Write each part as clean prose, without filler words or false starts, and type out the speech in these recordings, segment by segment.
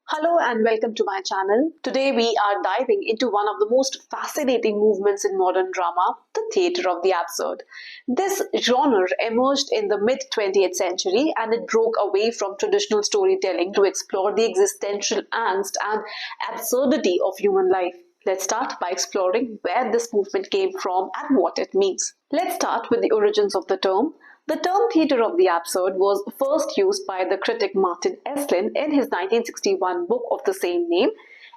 Hello and welcome to my channel. Today we are diving into one of the most fascinating movements in modern drama, the theatre of the absurd. This genre emerged in the mid-20th century and it broke away from traditional storytelling to explore the existential angst and absurdity of human life. Let's start by exploring where this movement came from and what it means. Let's start with the origins of the term. The term theatre of the absurd was first used by the critic Martin Esslin in his 1961 book of the same name.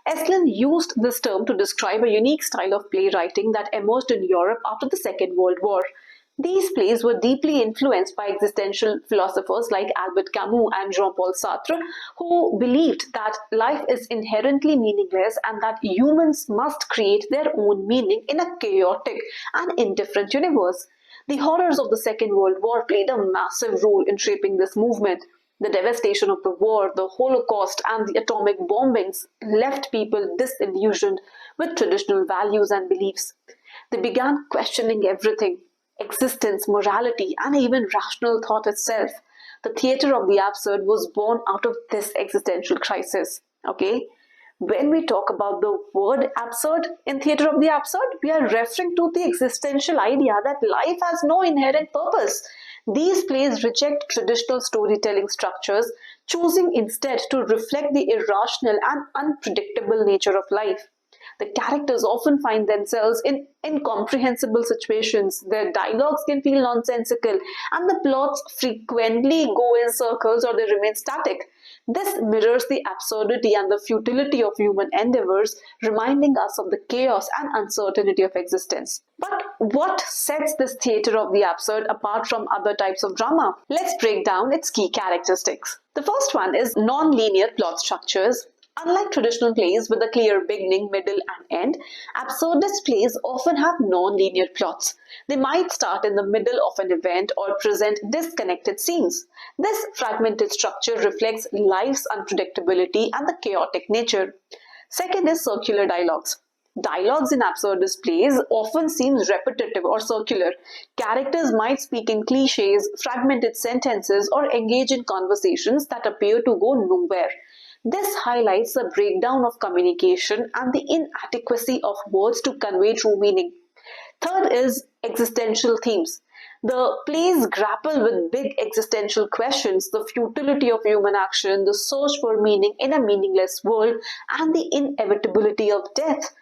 Esslin used this term to describe a unique style of playwriting that emerged in Europe after the Second World War. These plays were deeply influenced by existential philosophers like Albert Camus and Jean-Paul Sartre, who believed that life is inherently meaningless and that humans must create their own meaning in a chaotic and indifferent universe. The horrors of the Second World War played a massive role in shaping this movement. The devastation of the war, the Holocaust, and the atomic bombings left people disillusioned with traditional values and beliefs. They began questioning everything: existence, morality, and even rational thought itself. The theatre of the absurd was born out of this existential crisis. Okay? When we talk about the word absurd in theatre of the absurd, we are referring to the existential idea that life has no inherent purpose. These plays reject traditional storytelling structures, choosing instead to reflect the irrational and unpredictable nature of life. The characters often find themselves in incomprehensible situations, their dialogues can feel nonsensical, and the plots frequently go in circles or they remain static. This mirrors the absurdity and the futility of human endeavors, reminding us of the chaos and uncertainty of existence. But what sets this theatre of the absurd apart from other types of drama? Let's break down its key characteristics. The first one is non-linear plot structures. Unlike traditional plays with a clear beginning, middle, and end, absurdist plays often have non-linear plots. They might start in the middle of an event or present disconnected scenes. This fragmented structure reflects life's unpredictability and the chaotic nature. Second is circular dialogues. Dialogues in absurdist plays often seems repetitive or circular. Characters might speak in cliches, fragmented sentences, or engage in conversations that appear to go nowhere. This highlights the breakdown of communication and the inadequacy of words to convey true meaning. Third is existential themes. The plays grapple with big existential questions: the futility of human action, the search for meaning in a meaningless world, and the inevitability of death.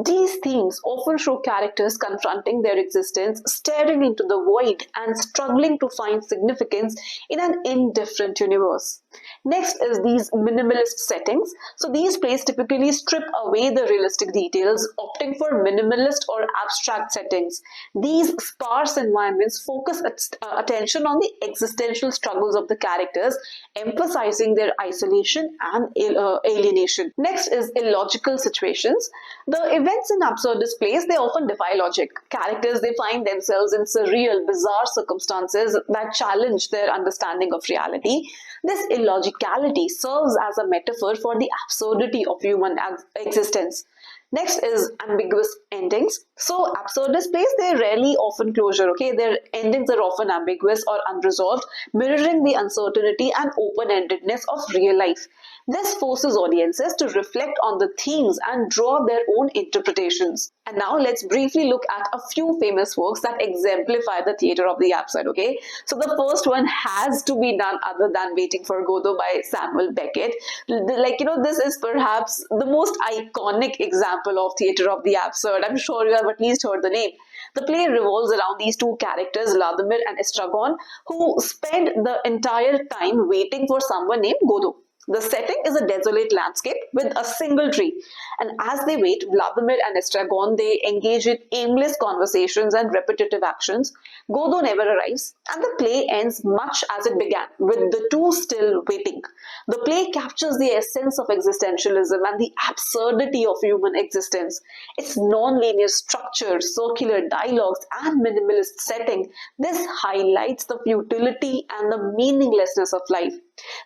These themes often show characters confronting their existence, staring into the void, and struggling to find significance in an indifferent universe. Next is these minimalist settings. So these plays typically strip away the realistic details, opting for minimalist or abstract settings. These sparse environments focus attention on the existential struggles of the characters, emphasizing their isolation and alienation. Next is illogical situations. The events in absurdist plays, they often defy logic. Characters, they find themselves in surreal, bizarre circumstances that challenge their understanding of reality. This illogicality serves as a metaphor for the absurdity of human existence. Next is ambiguous endings. So absurdist plays, they rarely often closure, okay? Their endings are often ambiguous or unresolved, mirroring the uncertainty and open-endedness of real life. This forces audiences to reflect on the themes and draw their own interpretations. And now let's briefly look at a few famous works that exemplify the theatre of the absurd, okay? So the first one has to be none other than Waiting for Godot by Samuel Beckett. This is perhaps the most iconic example of theatre of the absurd. I'm sure you have at least heard the name. The play revolves around these two characters, Vladimir and Estragon, who spend the entire time waiting for someone named Godot. The setting is a desolate landscape with a single tree, and as they wait, Vladimir and Estragon, they engage in aimless conversations and repetitive actions. Godot never arrives, and the play ends much as it began, with the two still waiting. The play captures the essence of existentialism and the absurdity of human existence. Its non-linear structure, circular dialogues, and minimalist setting, this highlights the futility and the meaninglessness of life.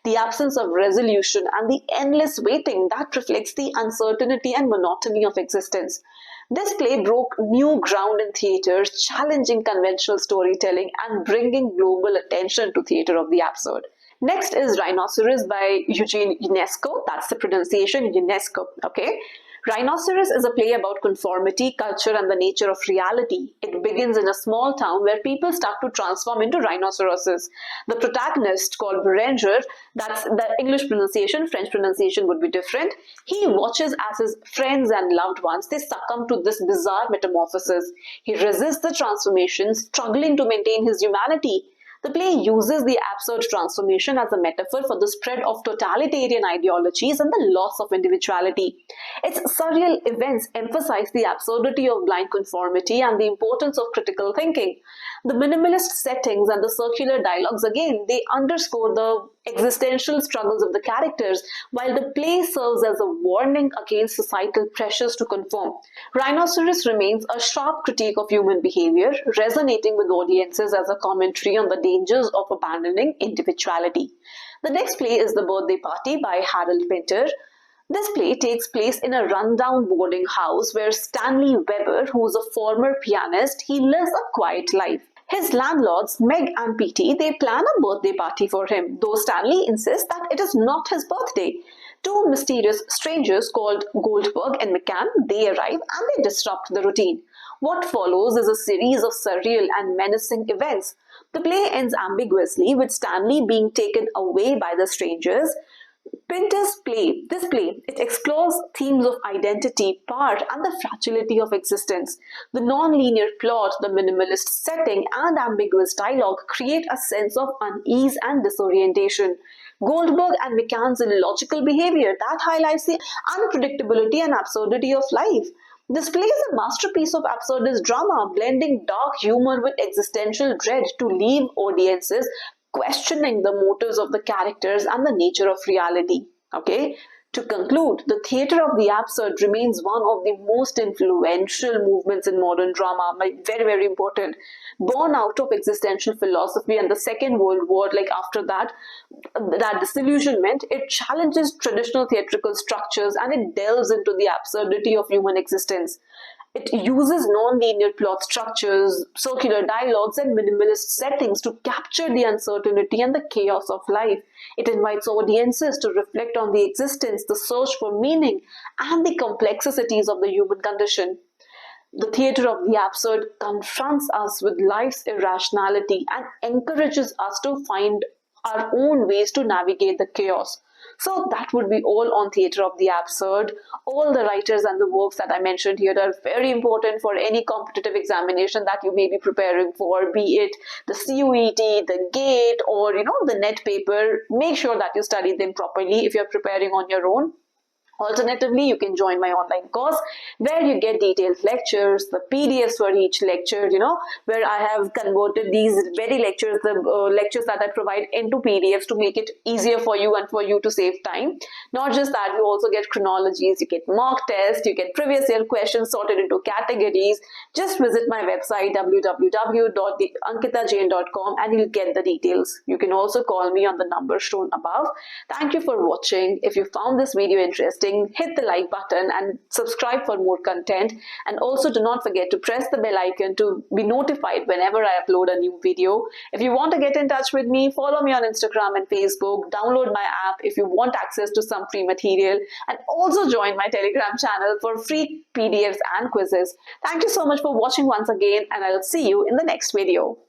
The absence of resolution and the endless waiting that reflects the uncertainty and monotony of existence. This play broke new ground in theatres, challenging conventional storytelling and bringing global attention to theatre of the absurd. Next is Rhinoceros by Eugene Ionesco. That's the pronunciation, Ionesco. Okay. Rhinoceros is a play about conformity, culture, and the nature of reality. It begins in a small town where people start to transform into rhinoceroses. The protagonist, called Berenger, that's the English pronunciation, French pronunciation would be different. He watches as his friends and loved ones, they succumb to this bizarre metamorphosis. He resists the transformation, struggling to maintain his humanity. The play uses the absurd transformation as a metaphor for the spread of totalitarian ideologies and the loss of individuality. Its surreal events emphasize the absurdity of blind conformity and the importance of critical thinking. The minimalist settings and the circular dialogues, again, they underscore the existential struggles of the characters, while the play serves as a warning against societal pressures to conform. Rhinoceros remains a sharp critique of human behavior, resonating with audiences as a commentary on the dangers of abandoning individuality. The next play is The Birthday Party by Harold Pinter. This play takes place in a rundown boarding house where Stanley Weber, who is a former pianist, he lives a quiet life. His landlords, Meg and Petey, they plan a birthday party for him, though Stanley insists that it is not his birthday. Two mysterious strangers called Goldberg and McCann, they arrive and they disrupt the routine. What follows is a series of surreal and menacing events. The play ends ambiguously, with Stanley being taken away by the strangers. Pinter's play, this play, it explores themes of identity, power, and the fragility of existence. The non-linear plot, the minimalist setting, and ambiguous dialogue create a sense of unease and disorientation. Goldberg and McCann's illogical behavior, that highlights the unpredictability and absurdity of life. This play is a masterpiece of absurdist drama, blending dark humor with existential dread to leave audiences questioning the motives of the characters and the nature of reality. Okay? To conclude, the theatre of the absurd remains one of the most influential movements in modern drama, very, very important. Born out of existential philosophy and the Second World War, like after that disillusionment, it challenges traditional theatrical structures and it delves into the absurdity of human existence. It uses non-linear plot structures, circular dialogues, and minimalist settings to capture the uncertainty and the chaos of life. It invites audiences to reflect on the existence, the search for meaning, and the complexities of the human condition. The theatre of the absurd confronts us with life's irrationality and encourages us to find our own ways to navigate the chaos. So that would be all on Theatre of the Absurd. All the writers and the works that I mentioned here are very important for any competitive examination that you may be preparing for, be it the CUET, the GATE, or the NET paper. Make sure that you study them properly if you're preparing on your own. Alternatively, you can join my online course where you get detailed lectures, the PDFs for each lecture, where I have converted these very lectures, the lectures that I provide into PDFs to make it easier for you and for you to save time. Not just that, you also get chronologies, you get mock tests, you get previous year questions sorted into categories. Just visit my website www.ankitajain.com and you'll get the details. You can also call me on the number shown above. Thank you for watching. If you found this video interesting, hit the like button and subscribe for more content, and also do not forget to press the bell icon to be notified whenever I upload a new video. If you want to get in touch with me, follow me on Instagram and Facebook, download my app if you want access to some free material, and also join my Telegram channel for free PDFs and quizzes. Thank you so much for watching once again, and I'll see you in the next video.